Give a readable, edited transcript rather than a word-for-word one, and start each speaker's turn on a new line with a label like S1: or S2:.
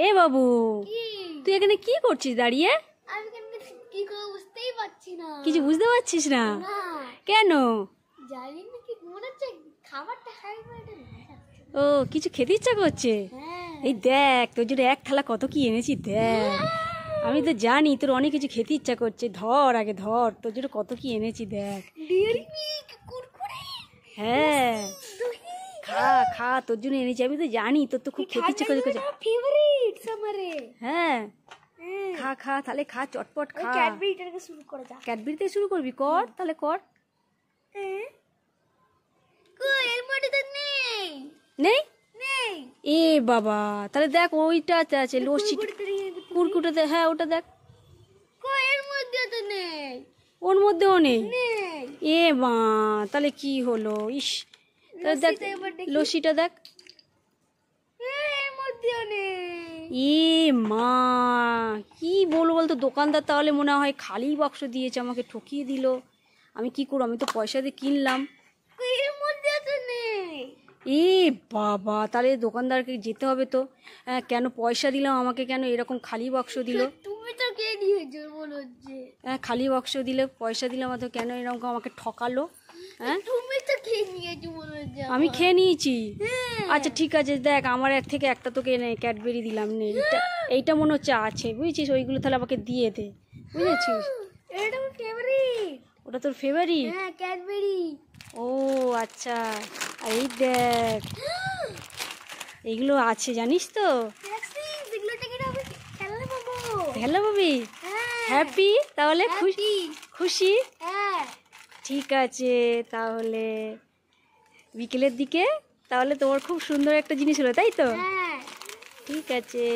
S1: এ বাবু,
S2: কি?
S1: তুই এখানে কি করছিস দাঁড়িয়ে?
S2: আমি কি করে বুঝতেই পারছি না।
S1: কিছু বুঝতে পারছিস না?
S2: না।
S1: কেন?
S2: জানি না, কি মনে হচ্ছে খাবারটা খাইবো এটা মনে হচ্ছে।
S1: ও, কিছু খেতে ইচ্ছা করছে?
S2: হ্যাঁ।
S1: এই দেখ, তোর জন্য এক থালা কত কি এনেছি দেখ। আমি তো জানি তোর অনেক কিছু খেতে ইচ্ছা করছে। ধর আগে ধর, তোর জন্য কত কি এনেছি দেখ।
S2: ডেয়ারি মিল্ক, কুরকুরে,
S1: হ্যাঁ,
S2: দহি।
S1: খা খা, তোর জন্য এনেছি। আমি তো জানি তোর তো খুব খেতে ইচ্ছা করছে।
S2: ফেভারিট সামারে।
S1: হ্যাঁ, খা খা, তাহলে খা, চটপট খা।
S2: ক্যাডবেরিটাকে শুরু করে যা।
S1: ক্যাডবেরি থেকে শুরু করবি? কর তাহলে, কর।
S2: কই এর মধ্যে তো নেই।
S1: নেই?
S2: নেই।
S1: এ বাবা, তাহলে দেখ ওইটা আছে, লস্যি কুরকুরেতে। হ্যাঁ, ওটা দেখ।
S2: কই এর মধ্যে তো নেই।
S1: ওর মধ্যেও নেই?
S2: নেই।
S1: এ মা, তাহলে কি হলো? ইস, তাহলে দেখ
S2: লস্যিটা এবার দেখি।
S1: লস্যিটা দেখ।
S2: এর মধ্যেও নেই।
S1: এ মা, কি বলবো বলতো, দোকানদার তাহলে মনে হয় খালি বাক্স দিয়েছে, আমাকে ঠকিয়ে দিল। আমি কি করবো? আমি তো পয়সা দিয়ে কিনলাম।
S2: কই এর মধ্যে তো নেই।
S1: এ বাবা, তাহলে দোকানদারকে যেতে হবে তো। কেন পয়সা দিলাম, আমাকে কেন এরকম খালি বাক্স দিল?
S2: তুমি তো কে দিয়েছো মনে হচ্ছে।
S1: খালি বাক্স দিলে, পয়সা দিলাম তো কেন এরকম আমাকে ঠকালো? হ্যাঁ,
S2: তুমি তো খেয়ে নিয়েছো মনে হচ্ছে।
S1: আমি খেয়ে নিয়েছি।
S2: হ্যাঁ।
S1: আচ্ছা ঠিক আছে, দেখ আমার এক থেকে একটা তোকে ক্যাডবেরি দিলাম, নে এইটা মনে হচ্ছে আছে, বুঝেছিস? ওইগুলো তাহলে আমাকে দিয়ে দে, বুঝেছিস?
S2: এটা আমার ফেভারিট।
S1: ওটা তোর ফেভারিট?
S2: হ্যাঁ, ক্যাডবেরি।
S1: ও আচ্ছা, আর এই দেখ এইগুলো আছে, জানিস তো?
S2: এগুলো থেকে আমি খেলনা পাবো।
S1: হ্যালো বাবি,
S2: হ্যাঁ।
S1: হ্যাপি তাহলে?
S2: Happy।
S1: খুশি?
S2: হ্যাঁ।
S1: ঠিক আছে, তাহলে বিকেলের দিকে তাহলে তোমার খুব সুন্দর একটা জিনিস হলো, তাই তো?
S2: হ্যাঁ।
S1: ঠিক আছে।